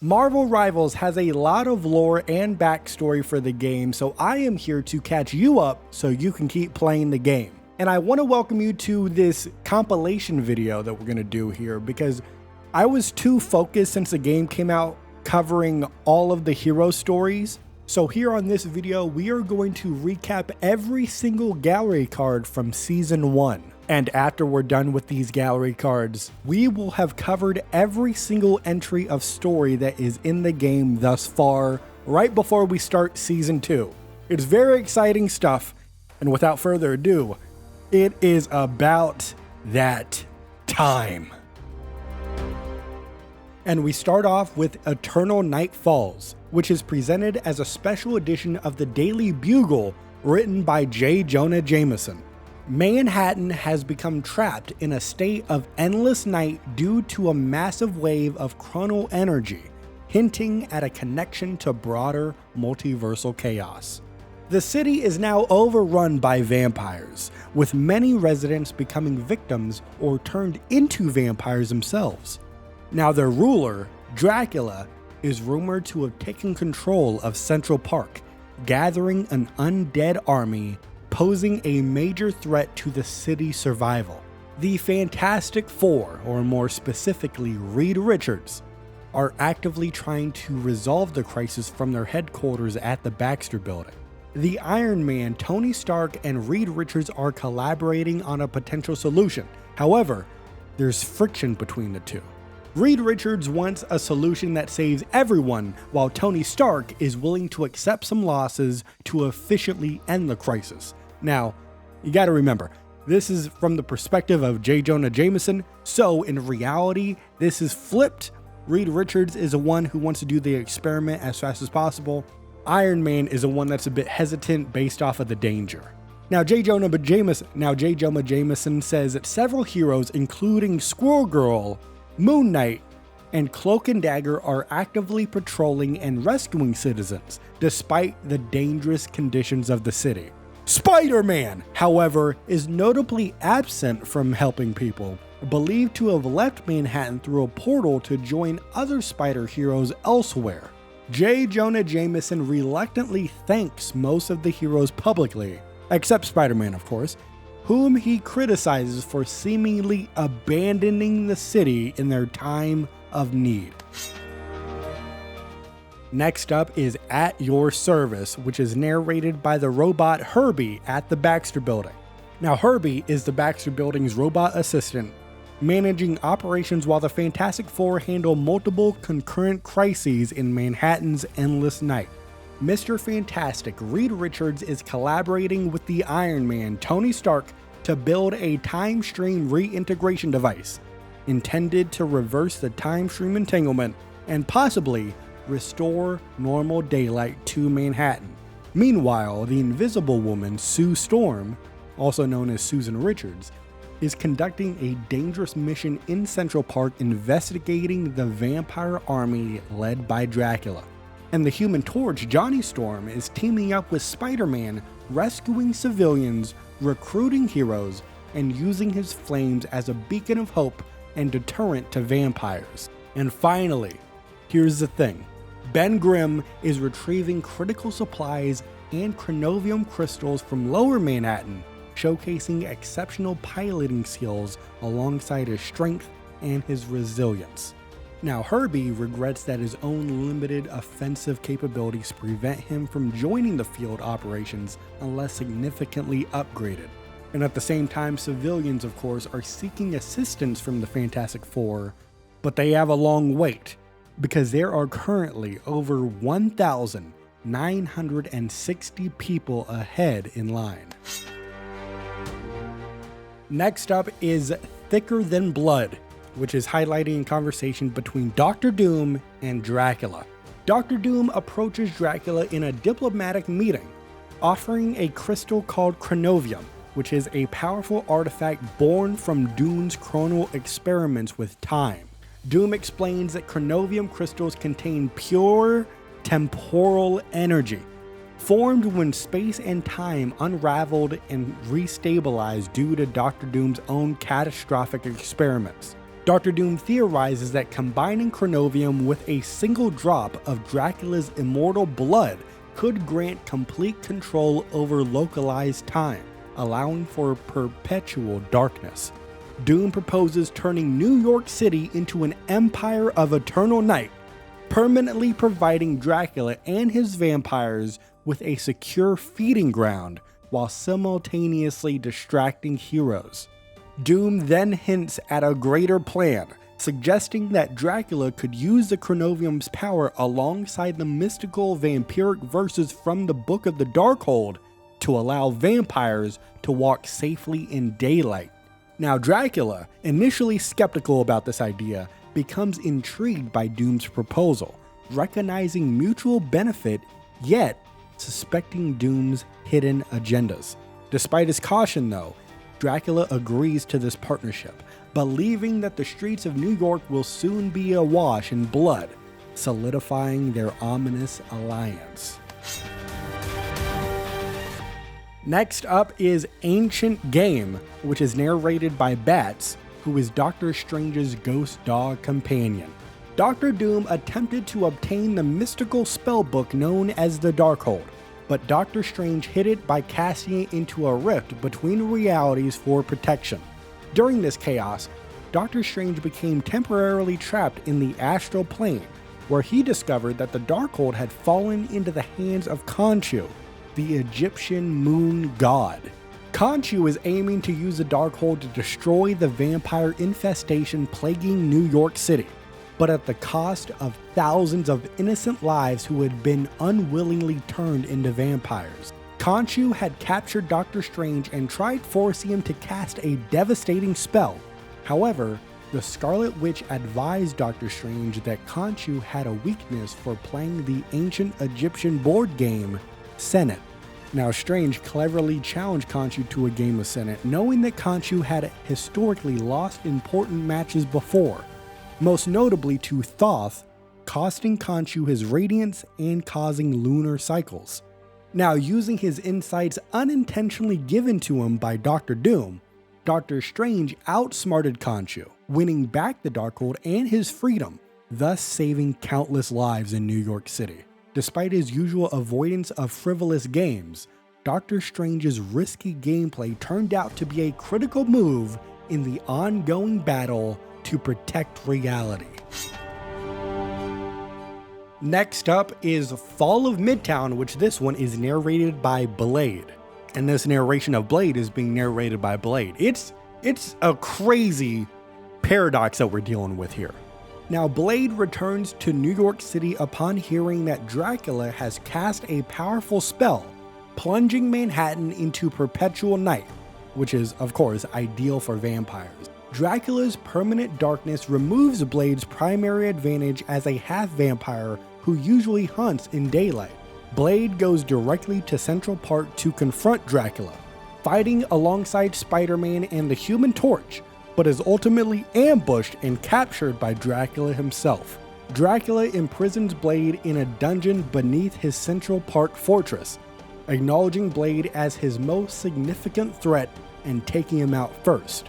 Marvel Rivals has a lot of lore and backstory for the game, so I am here to catch you up so you can keep playing the game. And I want to welcome you to this compilation video that we're going to do here because I was too focused since the game came out covering all of the hero stories. So here on this video, we are going to recap every single gallery card from Season 1. And after we're done with these gallery cards, we will have covered every single entry of story that is in the game thus far, right before we start Season 2. It's very exciting stuff, and without further ado, it is about that time. And we start off with Eternal Night Falls, which is presented as a special edition of the Daily Bugle written by J. Jonah Jameson. Manhattan has become trapped in a state of endless night due to a massive wave of chronal energy, hinting at a connection to broader multiversal chaos. The city is now overrun by vampires, with many residents becoming victims or turned into vampires themselves. Now their ruler, Dracula, is rumored to have taken control of Central Park, gathering an undead army, posing a major threat to the city's survival. The Fantastic Four, or more specifically Reed Richards, are actively trying to resolve the crisis from their headquarters at the Baxter Building. The Iron Man, Tony Stark, and Reed Richards are collaborating on a potential solution. However, there's friction between the two. Reed Richards wants a solution that saves everyone, while Tony Stark is willing to accept some losses to efficiently end the crisis. Now, you gotta remember, this is from the perspective of J. Jonah Jameson, so in reality, this is flipped. Reed Richards is the one who wants to do the experiment as fast as possible. Iron Man is the one that's a bit hesitant based off of the danger. Now, J. Jonah Jameson says that several heroes, including Squirrel Girl, Moon Knight, and Cloak and Dagger, are actively patrolling and rescuing citizens, despite the dangerous conditions of the city. Spider-Man, however, is notably absent from helping people, believed to have left Manhattan through a portal to join other spider heroes elsewhere. J. Jonah Jameson reluctantly thanks most of the heroes publicly, except Spider-Man of course, whom he criticizes for seemingly abandoning the city in their time of need. Next up is At Your Service, which is narrated by the robot Herbie at the Baxter Building. Now, Herbie is the Baxter Building's robot assistant, managing operations while the Fantastic Four handle multiple concurrent crises in Manhattan's endless night. Mr. Fantastic, Reed Richards, is collaborating with the Iron Man, Tony Stark, to build a time stream reintegration device intended to reverse the time stream entanglement and possibly restore normal daylight to Manhattan. Meanwhile, the Invisible Woman, Sue Storm, also known as Susan Richards, is conducting a dangerous mission in Central Park investigating the vampire army led by Dracula. And the Human Torch, Johnny Storm, is teaming up with Spider-Man, rescuing civilians, recruiting heroes, and using his flames as a beacon of hope and deterrent to vampires. And finally, here's the thing. Ben Grimm is retrieving critical supplies and chronovium crystals from Lower Manhattan, showcasing exceptional piloting skills alongside his strength and his resilience. Now, Herbie regrets that his own limited offensive capabilities prevent him from joining the field operations unless significantly upgraded. And at the same time, civilians, of course, are seeking assistance from the Fantastic Four, but they have a long wait, because there are currently over 1,960 people ahead in line. Next up is Thicker Than Blood, which is highlighting a conversation between Dr. Doom and Dracula. Dr. Doom approaches Dracula in a diplomatic meeting, offering a crystal called chronovium, which is a powerful artifact born from Doom's chronal experiments with time. Doom explains that chronovium crystals contain pure temporal energy, formed when space and time unraveled and restabilized due to Dr. Doom's own catastrophic experiments. Dr. Doom theorizes that combining Chronovium with a single drop of Dracula's immortal blood could grant complete control over localized time, allowing for perpetual darkness. Doom proposes turning New York City into an empire of eternal night, permanently providing Dracula and his vampires with a secure feeding ground while simultaneously distracting heroes. Doom then hints at a greater plan, suggesting that Dracula could use the Chronovium's power alongside the mystical vampiric verses from the Book of the Darkhold to allow vampires to walk safely in daylight. Now Dracula, initially skeptical about this idea, becomes intrigued by Doom's proposal, recognizing mutual benefit, yet suspecting Doom's hidden agendas. Despite his caution though, Dracula agrees to this partnership, believing that the streets of New York will soon be awash in blood, solidifying their ominous alliance. Next up is Ancient Game, which is narrated by Bats, who is Doctor Strange's ghost dog companion. Dr. Doom attempted to obtain the mystical spellbook known as the Darkhold, but Doctor Strange hid it by casting it into a rift between realities for protection. During this chaos, Doctor Strange became temporarily trapped in the astral plane, where he discovered that the Darkhold had fallen into the hands of Khonshu, the Egyptian moon god. Khonshu is aiming to use the Darkhold to destroy the vampire infestation plaguing New York City, but at the cost of thousands of innocent lives who had been unwillingly turned into vampires. Khonshu had captured Doctor Strange and tried forcing him to cast a devastating spell. However, the Scarlet Witch advised Doctor Strange that Khonshu had a weakness for playing the ancient Egyptian board game, Senet. Now Strange cleverly challenged Khonshu to a game of Senet, knowing that Khonshu had historically lost important matches before, most notably to Thoth, costing Khonshu his radiance and causing lunar cycles. Now, using his insights unintentionally given to him by Dr. Doom, Doctor Strange outsmarted Khonshu, winning back the Darkhold and his freedom, thus saving countless lives in New York City. Despite his usual avoidance of frivolous games, Doctor Strange's risky gameplay turned out to be a critical move in the ongoing battle to protect reality. Next up is Fall of Midtown, which this one is narrated by Blade. And this narration of Blade is being narrated by Blade. It's a crazy paradox that we're dealing with here. Now, Blade returns to New York City upon hearing that Dracula has cast a powerful spell, plunging Manhattan into perpetual night, which is, of course, ideal for vampires. Dracula's permanent darkness removes Blade's primary advantage as a half-vampire who usually hunts in daylight. Blade goes directly to Central Park to confront Dracula, fighting alongside Spider-Man and the Human Torch, but is ultimately ambushed and captured by Dracula himself. Dracula imprisons Blade in a dungeon beneath his Central Park fortress, acknowledging Blade as his most significant threat and taking him out first.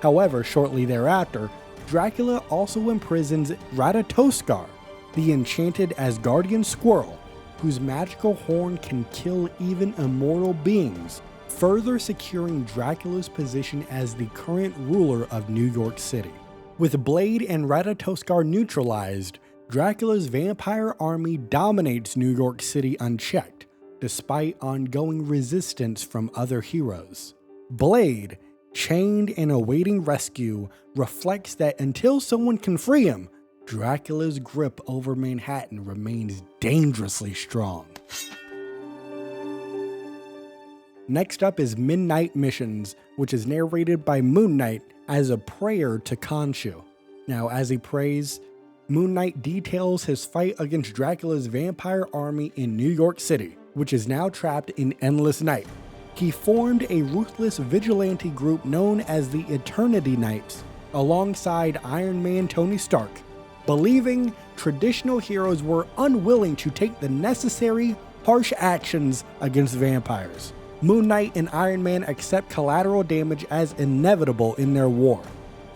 However, shortly thereafter, Dracula also imprisons Ratatoskar, the enchanted Asgardian squirrel, whose magical horn can kill even immortal beings, further securing Dracula's position as the current ruler of New York City. With Blade and Ratatoskar neutralized, Dracula's vampire army dominates New York City unchecked, despite ongoing resistance from other heroes. Blade, chained and awaiting rescue, reflects that until someone can free him, Dracula's grip over Manhattan remains dangerously strong. Next up is Midnight Missions, which is narrated by Moon Knight as a prayer to Khonshu. Now, as he prays, Moon Knight details his fight against Dracula's vampire army in New York City, which is now trapped in endless night. He formed a ruthless vigilante group known as the Eternity Knights, alongside Iron Man Tony Stark, believing traditional heroes were unwilling to take the necessary, harsh actions against vampires. Moon Knight and Iron Man accept collateral damage as inevitable in their war.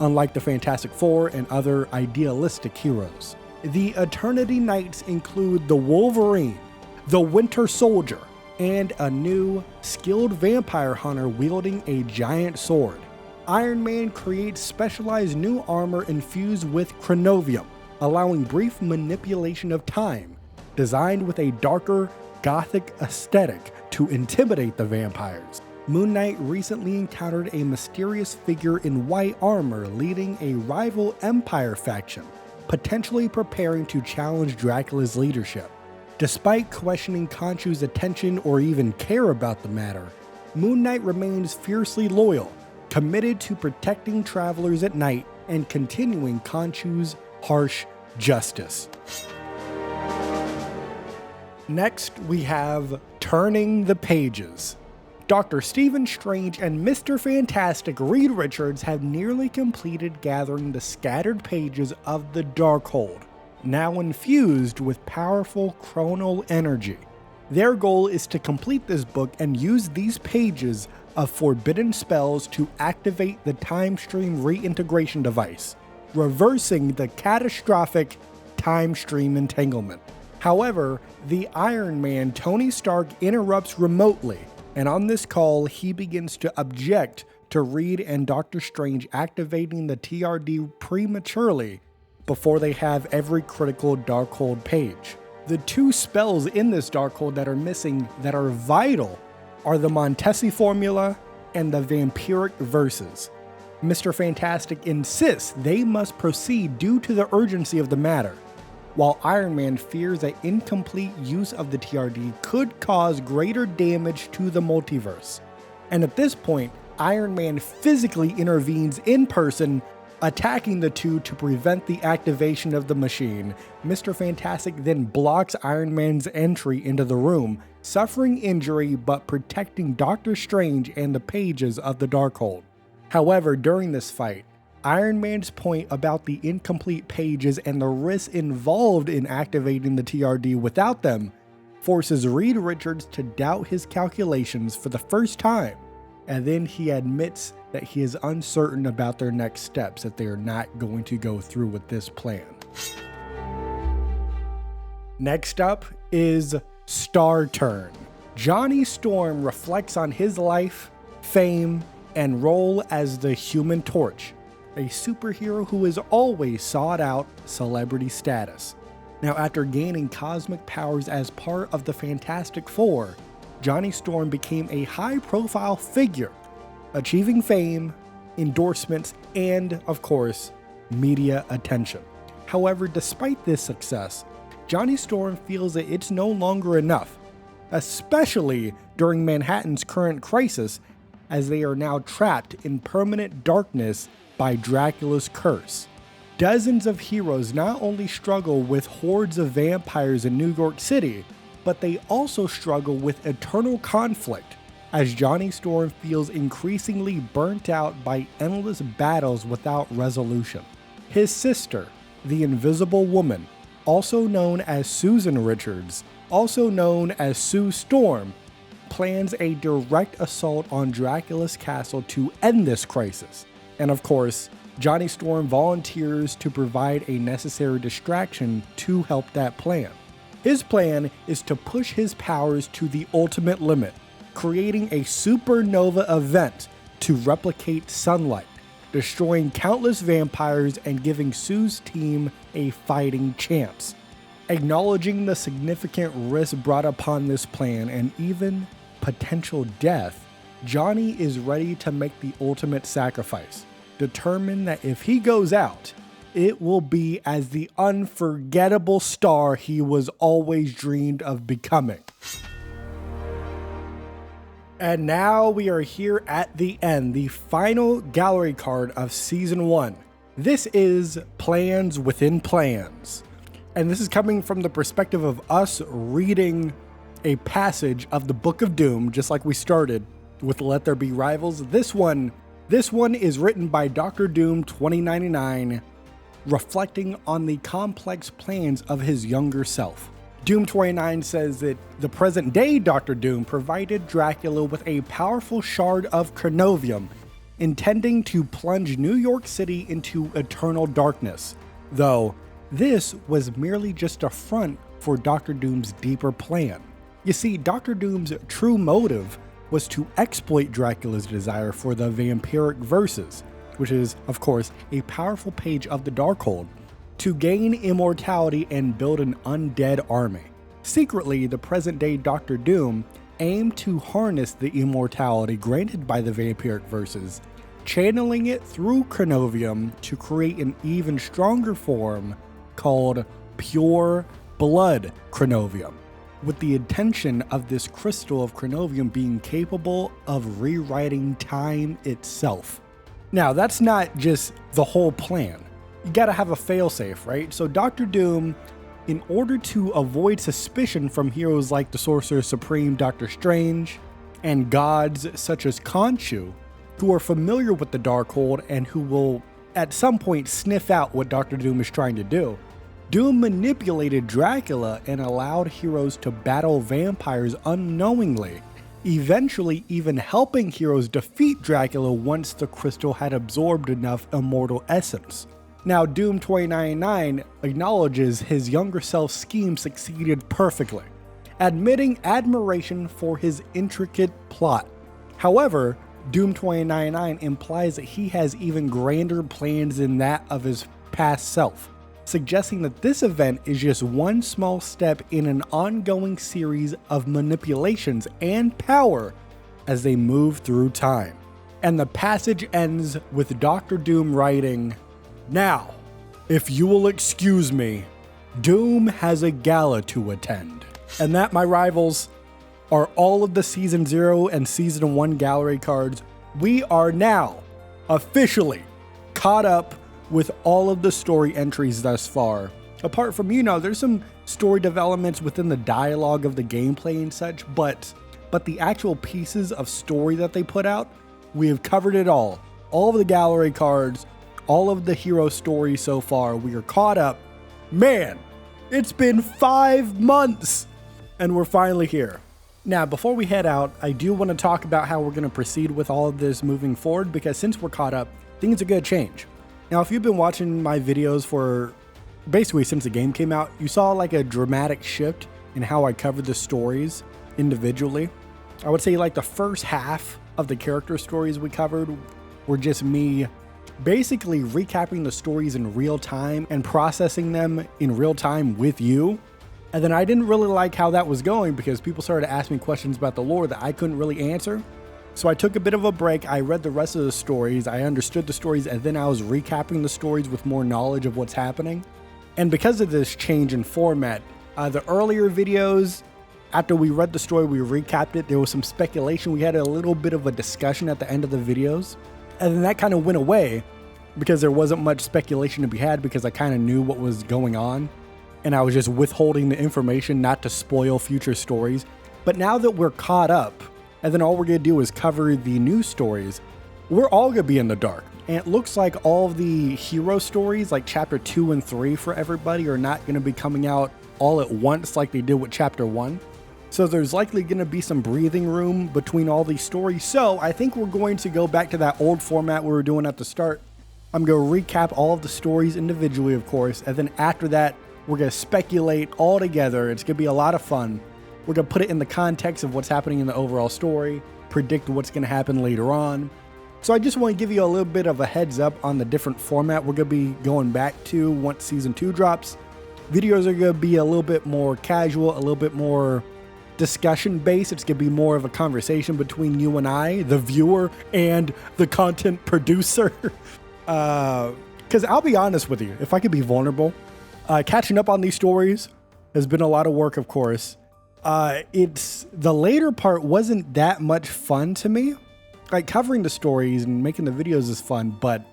unlike the Fantastic Four and other idealistic heroes. The Eternity Knights include the Wolverine, the Winter Soldier, and a new, skilled vampire hunter wielding a giant sword. Iron Man creates specialized new armor infused with chronovium, allowing brief manipulation of time, designed with a darker, gothic aesthetic to intimidate the vampires. Moon Knight recently encountered a mysterious figure in white armor leading a rival Empire faction, potentially preparing to challenge Dracula's leadership. Despite questioning Khonshu's attention or even care about the matter, Moon Knight remains fiercely loyal, committed to protecting travelers at night and continuing Khonshu's harsh justice. Next, we have Turning the Pages. Dr. Stephen Strange and Mr. Fantastic Reed Richards have nearly completed gathering the scattered pages of the Darkhold, now infused with powerful chronal energy. Their goal is to complete this book and use these pages of forbidden spells to activate the time stream reintegration device, reversing the catastrophic time stream entanglement. However, the Iron Man Tony Stark interrupts remotely, and on this call he begins to object to Reed and Doctor Strange activating the TRD prematurely before they have every critical Darkhold page. The two spells in this Darkhold that are missing that are vital are the Montesi formula and the vampiric verses. Mr. Fantastic insists they must proceed due to the urgency of the matter, while Iron Man fears that incomplete use of the TRD could cause greater damage to the multiverse. And at this point, Iron Man physically intervenes in person, attacking the two to prevent the activation of the machine. Mr. Fantastic then blocks Iron Man's entry into the room, suffering injury but protecting Doctor Strange and the pages of the Darkhold. However, during this fight, Iron Man's point about the incomplete pages and the risks involved in activating the TRD without them forces Reed Richards to doubt his calculations for the first time, and then he admits that he is uncertain about their next steps, that they are not going to go through with this plan. Next up is Star Turn. Johnny Storm reflects on his life, fame, and role as the Human Torch, a superhero who has always sought out celebrity status. Now, after gaining cosmic powers as part of the Fantastic Four, Johnny Storm became a high-profile figure, achieving fame, endorsements, and, of course, media attention. However, despite this success, Johnny Storm feels that it's no longer enough, especially during Manhattan's current crisis, as they are now trapped in permanent darkness by Dracula's curse. Dozens of heroes not only struggle with hordes of vampires in New York City, but they also struggle with eternal conflict, as Johnny Storm feels increasingly burnt out by endless battles without resolution. His sister, the Invisible Woman, also known as Susan Richards, also known as Sue Storm, plans a direct assault on Dracula's castle to end this crisis. And of course, Johnny Storm volunteers to provide a necessary distraction to help that plan. His plan is to push his powers to the ultimate limit, creating a supernova event to replicate sunlight, destroying countless vampires and giving Sue's team a fighting chance. Acknowledging the significant risk brought upon this plan and even potential death, Johnny is ready to make the ultimate sacrifice, determined that if he goes out, it will be as the unforgettable star he was always dreamed of becoming. And now we are here at the end, the final gallery card of Season 1. This is Plans Within Plans. And this is coming from the perspective of us reading a passage of the Book of Doom, just like we started with Let There Be Rivals. This one is written by Dr. Doom 2099, reflecting on the complex plans of his younger self. Doom 29 says that the present day Dr. Doom provided Dracula with a powerful shard of chronovium intending to plunge New York City into eternal darkness, though this was merely just a front for Doctor Doom's deeper plan. You see, Doctor Doom's true motive was to exploit Dracula's desire for the vampiric verses, which is, of course, a powerful page of the Darkhold, to gain immortality and build an undead army. Secretly, the present-day Doctor Doom aimed to harness the immortality granted by the vampiric verses, channeling it through Chronovium to create an even stronger form called Pure Blood Chronovium, with the intention of this crystal of Chronovium being capable of rewriting time itself. Now, that's not just the whole plan. You gotta have a failsafe, right? So Doctor Doom, in order to avoid suspicion from heroes like the Sorcerer Supreme Doctor Strange and gods such as Khonshu, who are familiar with the Darkhold and who will at some point sniff out what Doctor Doom is trying to do, Doom manipulated Dracula and allowed heroes to battle vampires unknowingly, eventually even helping heroes defeat Dracula once the crystal had absorbed enough immortal essence. Now, Doom 2099 acknowledges his younger self's scheme succeeded perfectly, admitting admiration for his intricate plot. However, Doom 2099 implies that he has even grander plans than that of his past self, suggesting that this event is just one small step in an ongoing series of manipulations and power as they move through time. And the passage ends with Doctor Doom writing, "Now, if you will excuse me, Doom has a gala to attend." And that, my rivals, are all of the Season 0 and Season 1 gallery cards. We are now officially caught up with all of the story entries thus far. Apart from, there's some story developments within the dialogue of the gameplay and such, but the actual pieces of story that they put out, we have covered it all. All of the gallery cards, all of the hero stories so far, we are caught up. Man, it's been 5 months and we're finally here. Now, before we head out, I do want to talk about how we're going to proceed with all of this moving forward, because since we're caught up, things are going to change. Now, if you've been watching my videos for basically since the game came out, you saw like a dramatic shift in how I covered the stories individually. I would say like the first half of the character stories we covered were just me basically recapping the stories in real time and processing them in real time with you. And then I didn't really like how that was going because people started asking me questions about the lore that I couldn't really answer. So I took a bit of a break. I read the rest of the stories. I understood the stories, and then I was recapping the stories with more knowledge of what's happening. And because of this change in format, the earlier videos, after we read the story, we recapped it. There was some speculation. We had a little bit of a discussion at the end of the videos. And then that kind of went away because there wasn't much speculation to be had because I kind of knew what was going on. And I was just withholding the information not to spoil future stories. But now that we're caught up, and then all we're going to do is cover the new stories, we're all going to be in the dark. And it looks like all of the hero stories, like chapter 2 and 3 for everybody, are not going to be coming out all at once like they did with chapter 1. So there's likely going to be some breathing room between all these stories. So I think we're going to go back to that old format we were doing at the start. I'm going to recap all of the stories individually, of course. And then after that, we're going to speculate all together. It's going to be a lot of fun. We're going to put it in the context of what's happening in the overall story, predict what's going to happen later on. So I just want to give you a little bit of a heads up on the different format we're going to be going back to once Season 2 drops. Videos are going to be a little bit more casual, a little bit more discussion based. It's going to be more of a conversation between you and I, the viewer, and the content producer. Because I'll be honest with you, if I could be vulnerable, catching up on these stories has been a lot of work, of course. It's the later part wasn't that much fun to me. Like covering the stories and making the videos is fun, but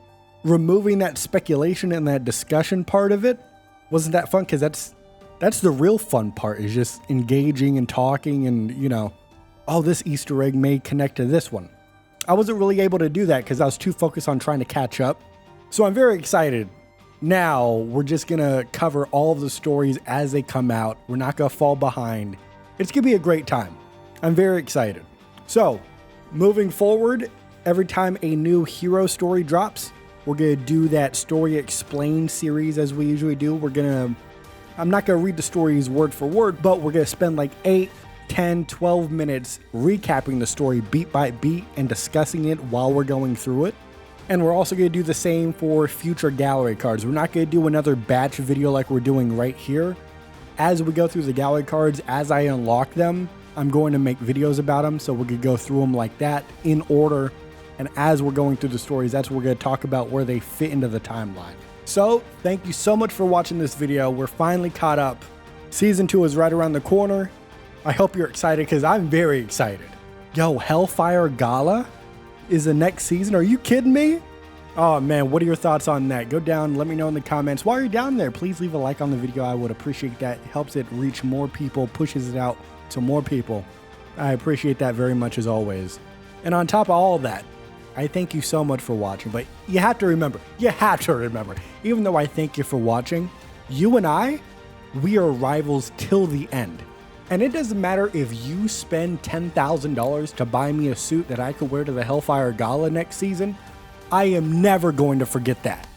removing that speculation and that discussion part of it wasn't that fun, because that's the real fun part, is just engaging and talking and, oh, this Easter egg may connect to this one. I wasn't really able to do that because I was too focused on trying to catch up. So I'm very excited. Now we're just going to cover all of the stories as they come out. We're not going to fall behind. It's going to be a great time. I'm very excited. So moving forward, every time a new hero story drops, we're going to do that story explained series as we usually do. I'm not going to read the stories word for word, but we're going to spend like 8, 10, 12 minutes recapping the story beat by beat and discussing it while we're going through it. And we're also going to do the same for future gallery cards. We're not going to do another batch video like we're doing right here. As we go through the gallery cards, as I unlock them, I'm going to make videos about them. So we're going to go through them like that in order. And as we're going through the stories, that's what we're going to talk about where they fit into the timeline. So thank you so much for watching this video. We're finally caught up. Season 2 is right around the corner. I hope you're excited because I'm very excited. Yo, Hellfire Gala is the next season. Are you kidding me? Oh man, what are your thoughts on that? Go down, let me know in the comments. While you're down there, please leave a like on the video. I would appreciate that. It helps it reach more people, pushes it out to more people. I appreciate that very much as always. And on top of all of that, I thank you so much for watching. But you have to remember, even though I thank you for watching, you and I, we are rivals till the end. And it doesn't matter if you spend $10,000 to buy me a suit that I could wear to the Hellfire Gala next season. I am never going to forget that.